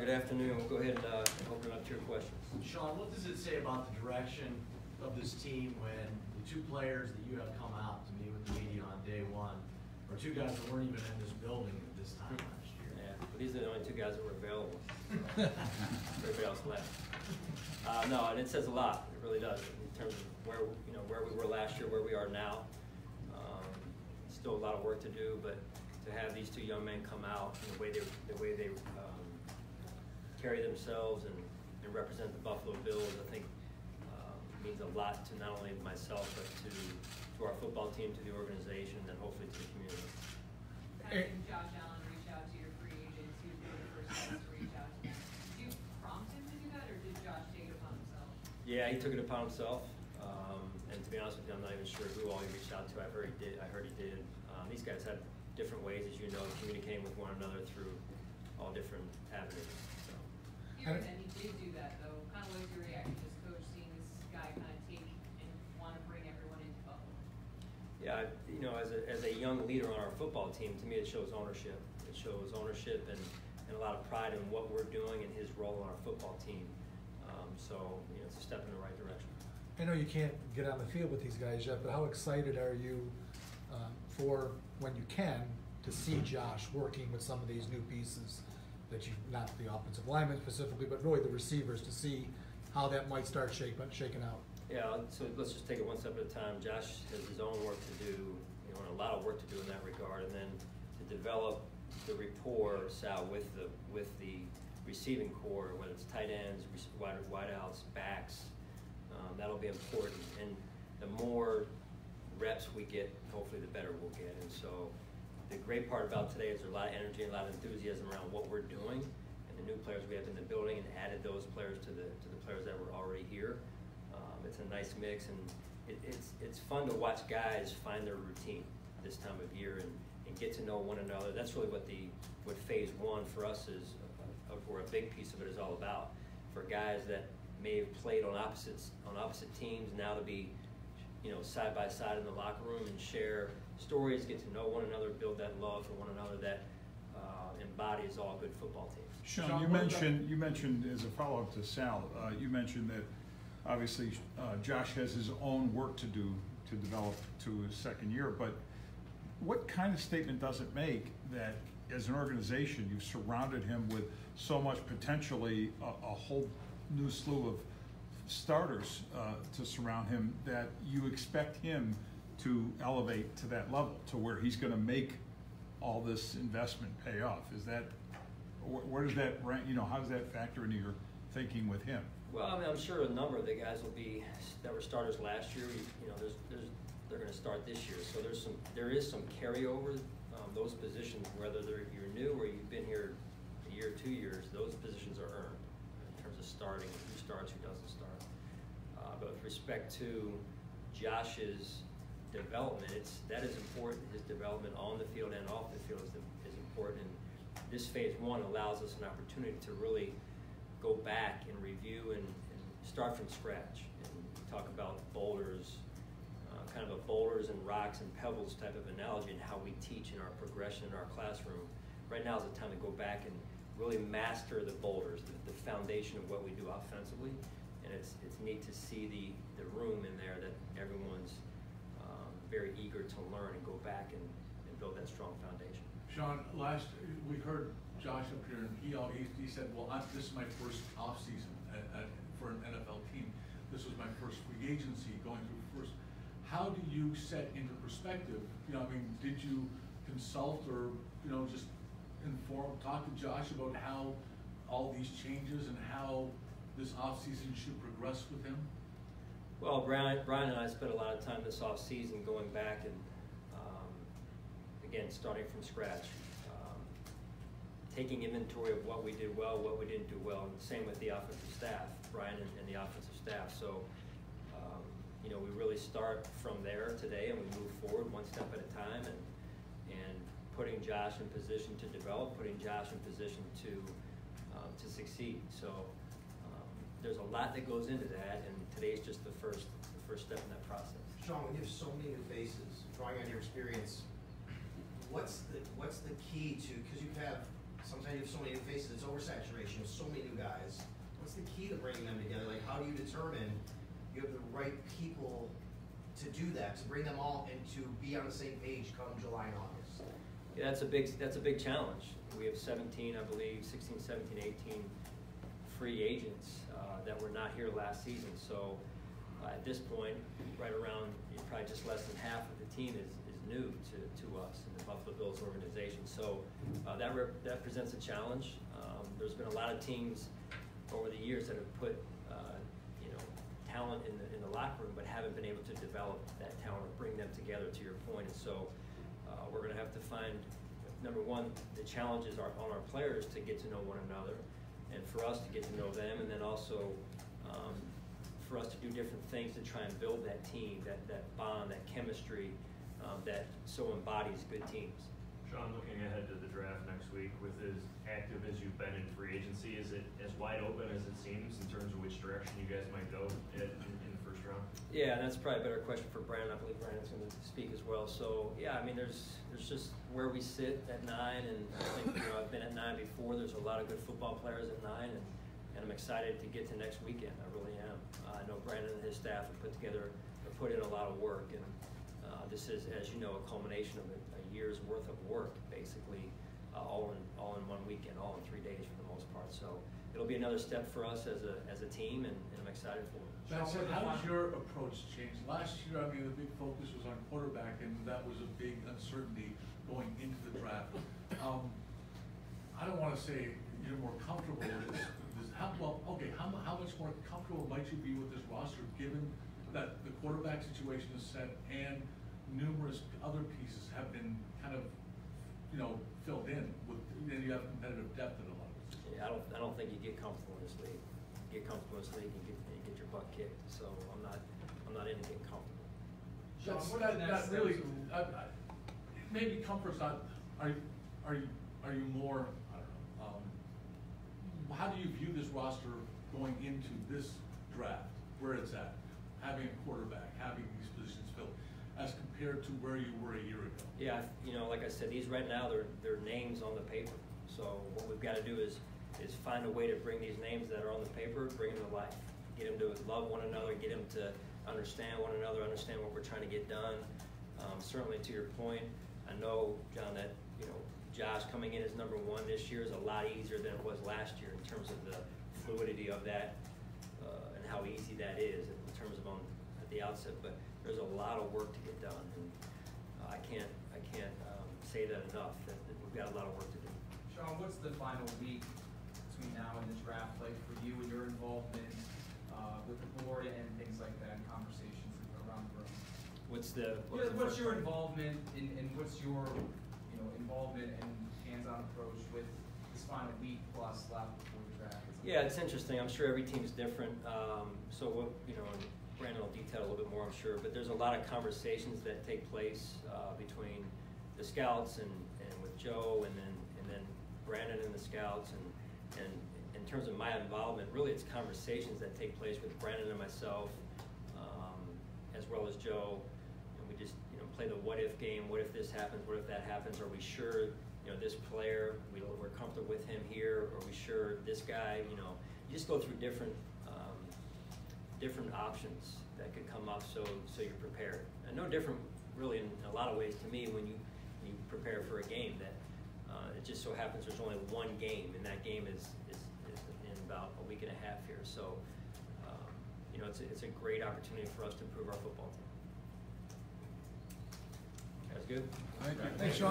Good afternoon. We'll go ahead and open up to your questions. Sean, what does it say about the direction of this team when the two players that you have come out to meet with the media on day one are two guys that weren't even in this building at this time last year? Yeah, but these are the only two guys that were available. Everybody else left. No, and it says a lot. It really does in terms of where we were last year, where we are now. Still a lot of work to do, but to have these two young men come out and the way they carry themselves and represent the Buffalo Bills, I think means a lot to not only myself but to our football team, to the organization, and hopefully to the community. How did Josh Allen reach out to your free agents? He was one of the first guys to reach out to them. Did you prompt him to do that, or did Josh take it upon himself? Yeah, he took it upon himself. And to be honest with you, I'm not even sure who all he reached out to. I heard he did. These guys have different ways, as you know, communicating with one another through all different avenues. So. Hearing that he did do that, though, kind of what was your reaction as coach, seeing this guy kind of take and want to bring everyone into Buffalo? Yeah, as a young leader on our football team, to me it shows ownership. It shows ownership and a lot of pride in what we're doing and his role on our football team. So it's a step in the right direction. I know you can't get on the field with these guys yet, but how excited are you for when you can to see Josh working with some of these new pieces that you, not the offensive linemen specifically, but really the receivers, to see how that might start shaking out? Yeah, so let's just take it one step at a time. Josh has his own work to do, and a lot of work to do in that regard, and then to develop the rapport, Sal, with the receiving core, whether it's tight ends, wideouts, backs. That'll be important, and the more reps we get, hopefully the better we'll get. And so the great part about today is there's a lot of energy and a lot of enthusiasm around what we're doing and the new players we have in the building, and added those players to the players that were already here. It's a nice mix, and it's fun to watch guys find their routine this time of year and get to know one another. That's really what phase one for us is, or a big piece of it is all about. For guys that may have played on opposite teams, now to be side by side in the locker room and share stories, get to know one another, build that love for one another that embodies all good football teams. Sean, you mentioned as a follow-up to Sal, you mentioned that obviously Josh has his own work to do to develop to his second year, but what kind of statement does it make that as an organization you've surrounded him with so much potentially a whole new slew of starters to surround him, that you expect him to elevate to that level, to where he's going to make all this investment pay off? Is that, where does that rank, how does that factor into your thinking with him? Well, I mean, I'm sure a number of the guys that were starters last year, they're going to start this year. So there is some carryover. Those positions, whether you're new or you've been here a year, 2 years, those positions are earned in terms of starting, who starts, who doesn't start. But with respect to Josh's development, that is important. His development on the field and off the field is important. And this phase one allows us an opportunity to really go back and review and start from scratch. And talk about boulders, kind of a boulders and rocks and pebbles type of analogy, and how we teach in our progression in our classroom. Right now is the time to go back and really master the boulders, the foundation of what we do offensively. And it's neat to see the room in there that everyone's very eager to learn and go back and build that strong foundation. Sean, we heard Josh up here, and he said, well, this is my first off season for an NFL team. This was my first free agency, going through first. How do you set into perspective? Did you consult or just talk to Josh about how all these changes and how this offseason should progress with him? Well, Brian and I spent a lot of time this offseason going back and, again, starting from scratch, taking inventory of what we did well, what we didn't do well, and the same with the offensive staff, Brian and the offensive staff. So, we really start from there today, and we move forward one step at a time, and putting Josh in position to develop, putting Josh in position to succeed. So there's a lot that goes into that, and today's just the first step in that process. Sean, when you have so many new faces, drawing on your experience, what's the key to, because sometimes you have so many new faces, it's oversaturation, so guys. What's the key to bringing them together? Like, how do you determine you have the right people to do that, to bring them all and to be on the same page come July and August? Yeah, that's a big challenge. We have 17, I believe, 16, 17, 18 free agents that were not here last season. So at this point, right around probably just less than half of the team is new to us in the Buffalo Bills organization. So that presents a challenge. There's been a lot of teams over the years that have put talent in the locker room, but haven't been able to develop that talent or bring them together. To your point, and so we're going to have to find, number one, the challenges are on our players to get to know one another, and for us to get to know them, and then also for us to do different things to try and build that team, that bond, that chemistry that so embodies good teams. Sean, looking ahead to the draft next week, with as active as you've been in free agency, is it as wide open as it seems in terms of which direction you guys might go in the first round? Yeah, and that's probably a better question for Brandon. I believe Brandon's going to speak as well. So yeah, I mean, there's just where we sit at 9, and I think I've been at 9 before. There's a lot of good football players at 9, and I'm excited to get to next weekend. I really am. I know Brandon and his staff have put in a lot of work, and this is, as you know, a culmination of a year's worth of work, basically, all in 1 weekend, all in 3 days for the most part. So it'll be another step for us as a team, and I'm excited for it. That said, how does your approach change? Last year, I mean, the big focus was on quarterback, and that was a big uncertainty going into the draft. I don't want to say you're more comfortable with this. How much more comfortable might you be with this roster, given that the quarterback situation is set and numerous other pieces have been kind of, filled in with, and you have competitive depth in a lot of it? Yeah, I don't think you get comfortable in this league. You get comfortable in this league, you get your butt kicked. So I'm not into getting comfortable. Sean, That's what are the not next really. steps? Maybe comfort's not. Are you more? I don't know. How do you view this roster going into this draft, where it's at, having a quarterback, having these positions filled, as compared to where you were a year ago? Yeah, like I said, these right now they're names on the paper. So what we've got to do is find a way to bring these names that are on the paper, bring them to life, get them to love one another, get them to understand one another, understand what we're trying to get done. Certainly, to your point, I know, John, that Josh coming in as number 1 this year is a lot easier than it was last year in terms of the fluidity of that and how easy that is in terms of at the outset. But there's a lot of work to get done, and I can't say that enough. That we've got a lot of work to do. Sean, what's the final week between now and the draft like for you and your involvement with the board and things like that, and conversations around the room? What's your involvement and what's your involvement and hands-on approach with this final week plus left before the draft? Yeah, it's interesting. I'm sure every team's different. So what and Brandon will detail a little bit more, I'm sure. But there's a lot of conversations that take place between the scouts and with Joe, and then Brandon and the scouts, and in terms of my involvement, really it's conversations that take place with Brandon and myself, as well as Joe, and we just play the what if game. What if this happens? What if that happens? Are we sure this player, we're comfortable with him here? Are we sure this guy? You just go through different options that could come up, so you're prepared. And no different really in a lot of ways to me when you prepare for a game. That it just so happens there's only one game, and that game is in about a week and a half here. So it's a great opportunity for us to improve our football team. That's good. All right. Thanks, Sean.